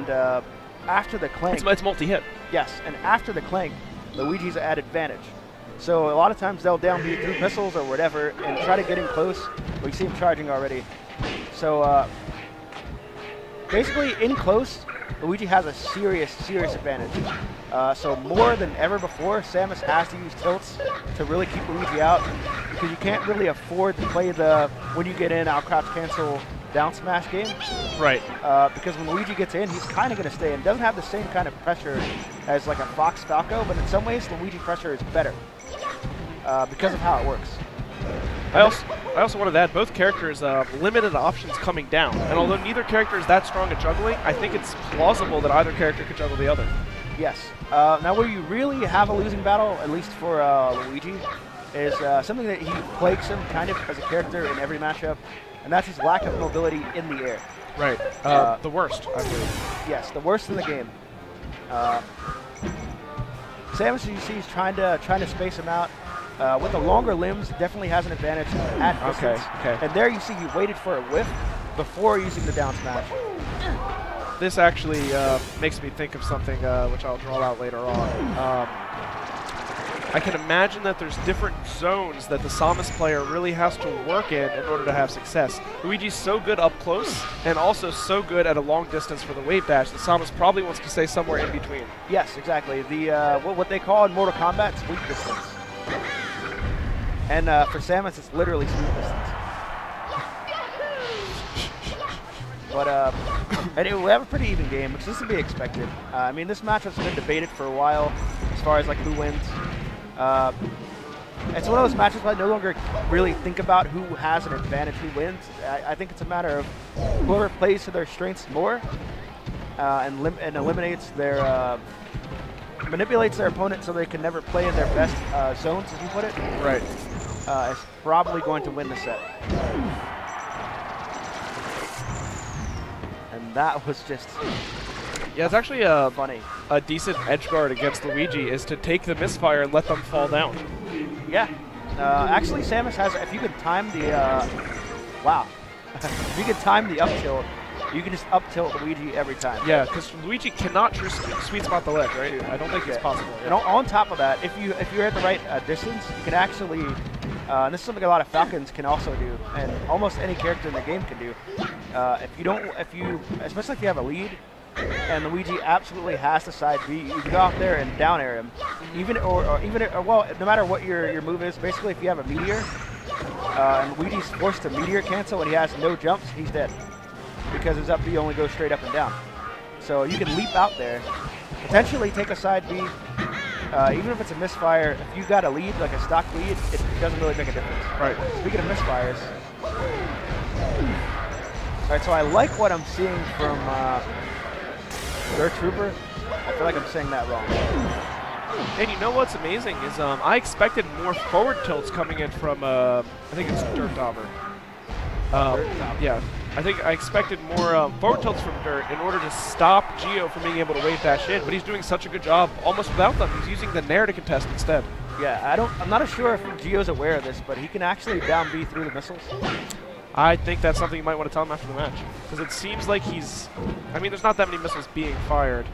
and after the clank... It's multi-hit. Yes, and after the clank, Luigi's at advantage. So a lot of times they'll down B through missiles or whatever and try to get in close. We see him charging already. So basically in close, Luigi has a serious advantage. So more than ever before, Samus has to use tilts to really keep Luigi out, because you can't really afford to play the when you get in, I'll crouch cancel down smash game. Right. Because when Luigi gets in, he's kind of going to stay in. Doesn't have the same kind of pressure as like a Fox Falco, but in some ways Luigi pressure is better because of how it works. I also wanted to add, both characters limited options coming down, and although neither character is that strong at juggling, I think it's plausible that either character could juggle the other. Yes. Now where you really have a losing battle, at least for Luigi, is something that he plagues him kind of as a character in every matchup, and that's his lack of mobility in the air. Right. The worst, I believe. Yes, the worst in the game. Samus, you see, he's trying to space him out. With the longer limbs, definitely has an advantage at distance. Okay. And there you see he waited for a whiff before using the down smash. This actually makes me think of something which I'll draw out later on. I can imagine that there's different zones that the Samus player really has to work in order to have success. Luigi's so good up close and also so good at a long distance for the wave dash that Samus probably wants to stay somewhere in between. Yes, exactly. The what they call in Mortal Kombat is weak distance. And for Samus, it's literally sweep distance. But and we have a pretty even game, which is to be expected. I mean, this matchup's been debated for a while as far as like who wins. It's one of those matches where I no longer really think about who has an advantage, who wins. I think it's a matter of whoever plays to their strengths more and eliminates their manipulates their opponent so they can never play in their best zones, as you put it. Right. Is probably going to win the set. And that was just yeah, it's actually funny. A decent edge guard against Luigi is to take the misfire and let them fall down. Yeah. Actually, Samus has, if you can time the, wow. If you can time the up tilt, you can just up tilt Luigi every time. Yeah, because Luigi cannot sweet spot the ledge, right? I don't think it's possible. And on top of that, if you're at the right distance, you can actually, and this is something a lot of Falcons can also do, and almost any character in the game can do. Especially if you have a lead, and Luigi absolutely has to side B, you can go out there and down air him, well, no matter what your move is. Basically, if you have a meteor, and Luigi's forced to meteor cancel and he has no jumps, he's dead, because his up B only goes straight up and down. So you can leap out there, potentially take a side B, even if it's a misfire. If you've got a lead, like a stock lead, it doesn't really make a difference. Right. Speaking of misfires, all right, so I like what I'm seeing from Dertdobber. I feel like I'm saying that wrong. And you know what's amazing is I expected more forward tilts coming in from, I think it's Dertdobber. Yeah, I expected more forward tilts from Dirt in order to stop Geo from being able to wave dash in, but he's doing such a good job almost without them. He's using the Nair to contest instead. Yeah, I'm not sure if Geo's aware of this, but he can actually down B through the missiles. I think that's something you might want to tell him after the match, because it seems like I mean, there's not that many missiles being fired,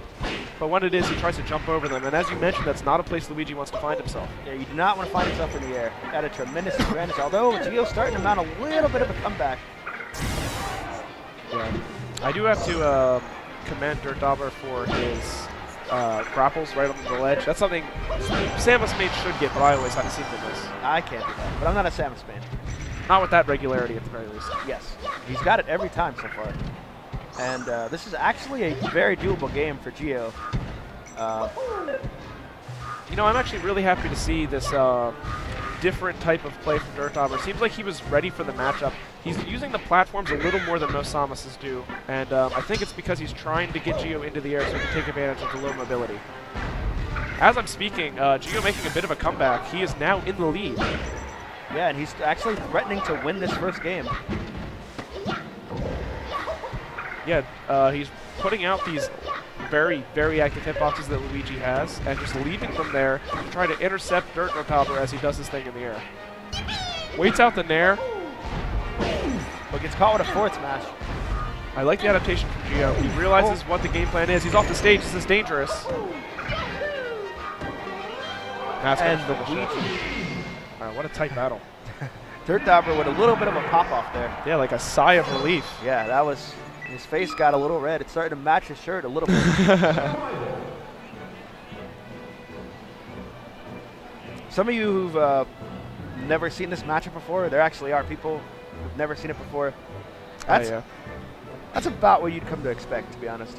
but when it is, he tries to jump over them, and as you mentioned, that's not a place Luigi wants to find himself. Yeah, you do not want to find himself in the air. At a tremendous advantage, although Geo's starting to mount a little bit of a comeback. Yeah, I do have to commend Dertdobber for his grapples right on the ledge. That's something Samus main should get, but I always haven't seen him miss. I can't do that, but I'm not a Samus fan. Not with that regularity, at the very least. Yes, he's got it every time so far. And this is actually a very doable game for Geo. You know, I'm actually really happy to see this different type of play from Dertdobber. Seems like he was ready for the matchup. He's using the platforms a little more than most Samuses do, and I think it's because he's trying to get Geo into the air so he can take advantage of the low mobility. As I'm speaking, Geo making a bit of a comeback. He is now in the lead. Yeah, and he's actually threatening to win this first game. Yeah, he's putting out these very, very active hitboxes that Luigi has, and just leaving them there to try to intercept Dertdobber as he does his thing in the air. Waits out the Nair. But gets caught with a forward smash. I like the adaptation from Gio. He realizes what the game plan is. He's off the stage. This is dangerous. That's And the Luigi. What a tight battle. Dertdobber with a little bit of a pop-off there. Yeah, like a sigh of relief. Yeah, that was, his face got a little red. It's starting to match his shirt a little bit. Some of you who've never seen this matchup before, there actually are people who've never seen it before. That's about what you'd come to expect, to be honest.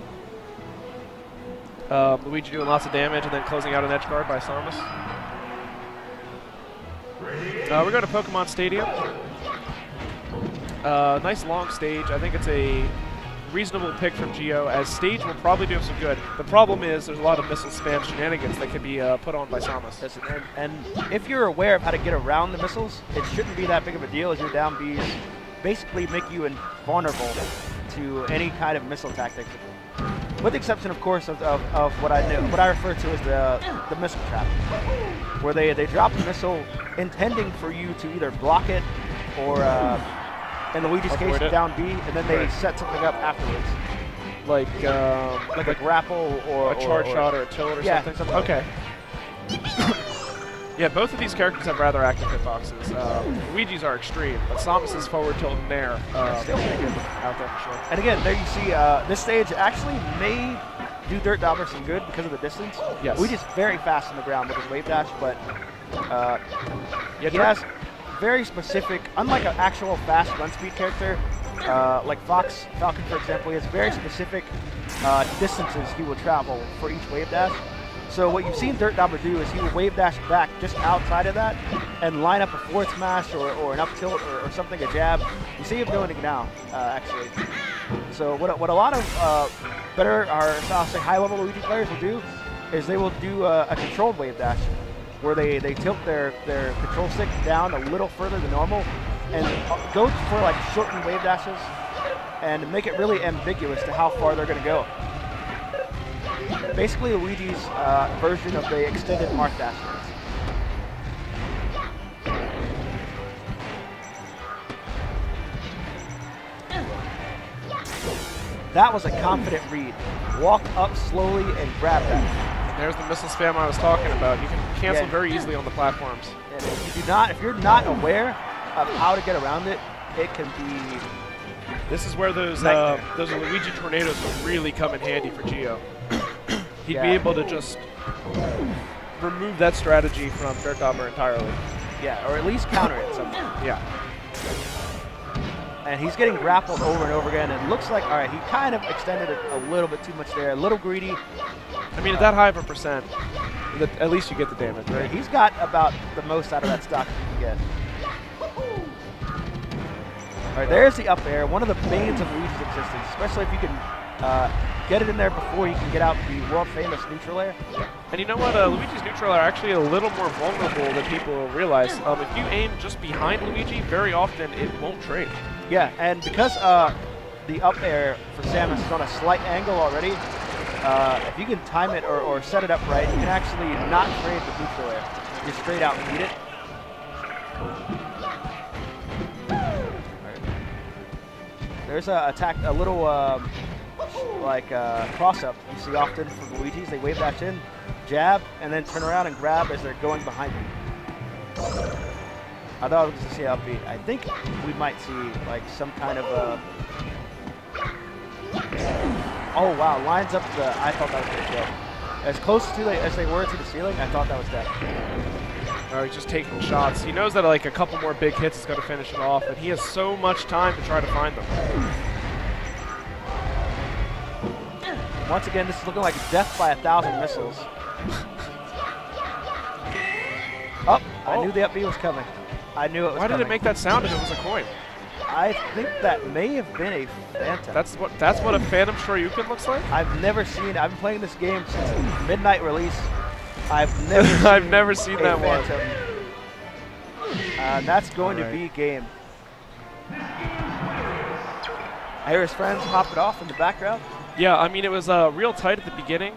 Luigi doing lots of damage and then closing out an edge guard by Samus. We're going to Pokemon Stadium. Nice long stage. I think it's a reasonable pick from Gio, as stage will probably do him some good. The problem is there's a lot of missile spam shenanigans that can be put on by Samus. Yes, and if you're aware of how to get around the missiles, it shouldn't be that big of a deal, as your down Bs basically make you invulnerable to any kind of missile tactic. With the exception, of course, of what I refer to as the missile trap, where they drop a missile intending for you to either block it or, in Luigi's case, down B, and then they set something up afterwards. Like a grapple or a charge shot or a tilt or something? Okay. Yeah, both of these characters have rather active hitboxes. Luigi's are extreme, but Samus' forward tilt and nair still pretty good out there for sure. And again, there you see this stage actually may do Dertdobber some good because of the distance. Yes. Luigi's very fast on the ground with his wave dash, but he has very specific, unlike an actual fast run speed character, like Falcon for example, he has very specific distances he will travel for each wave dash. So what you've seen Dertdobber do is he will wave dash back just outside of that and line up a forward smash or an up tilt or something, a jab. You see him doing it now, actually. So what a lot of better, I'll say high-level Luigi players will do is they will do a controlled wave dash, where they tilt their control stick down a little further than normal and go for like shortened wave dashes and make it really ambiguous to how far they're going to go. Basically Luigi's version of the extended Mark dash. That was a confident read. Walk up slowly and grab that. There's the missile spam I was talking about. You can cancel very easily on the platforms. And if you're not aware of how to get around it, it can be. This is where those Luigi tornadoes would really come in handy for Gio. He'd be able to just remove that strategy from Dertdobber entirely. Yeah, or at least counter it somehow. Yeah. And he's getting grappled over and over again. And it looks like, all right, he kind of extended it a little bit too much there, a little greedy. I mean, at that high of a percent, at least you get the damage, right? He's got about the most out of that stock you can get. All right, there's the up air, one of the banes of Luigi's existence, especially if you can get it in there before you can get out the world-famous neutral air. And you know what? Luigi's neutral air are actually a little more vulnerable than people realize. If you aim just behind Luigi, very often it won't trade. Yeah, and because the up air for Samus is on a slight angle already, if you can time it or set it up right, you can actually not trade the neutral air. You just straight out beat it. There's a little cross-up you see often from Luigi's. They wave dash in, jab, and then turn around and grab as they're going behind you. I thought I was going to see up B. I think we might see like some kind of oh wow, lines up to the. I thought that was going to kill. As close to as they were to the ceiling, I thought that was dead. Oh, he's just taking shots. He knows that like a couple more big hits is going to finish it off, and he has so much time to try to find them. Once again, this is looking like death by 1,000 missiles. Oh, I knew the up B was coming. I knew it was coming. Why did it make that sound if it was a coin? I think that may have been a phantom. That's what a phantom Shoryuken looks like? I've never seen. I've been playing this game since its midnight release. I've never seen that phantom. That's going to be game. I hear his friends popping off in the background. Yeah, I mean, it was real tight at the beginning.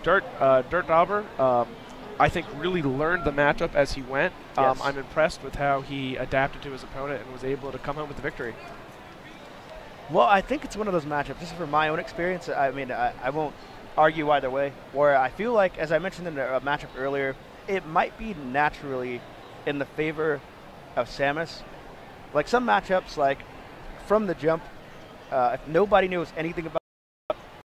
Dertdobber, I think, really learned the matchup as he went. Yes. I'm impressed with how he adapted to his opponent and was able to come home with the victory. Well, I think it's one of those matchups. This is from my own experience. I mean, I won't argue either way. Where I feel like, as I mentioned in a matchup earlier, it might be naturally in the favor of Samus. Like some matchups, like from the jump, if nobody knows anything about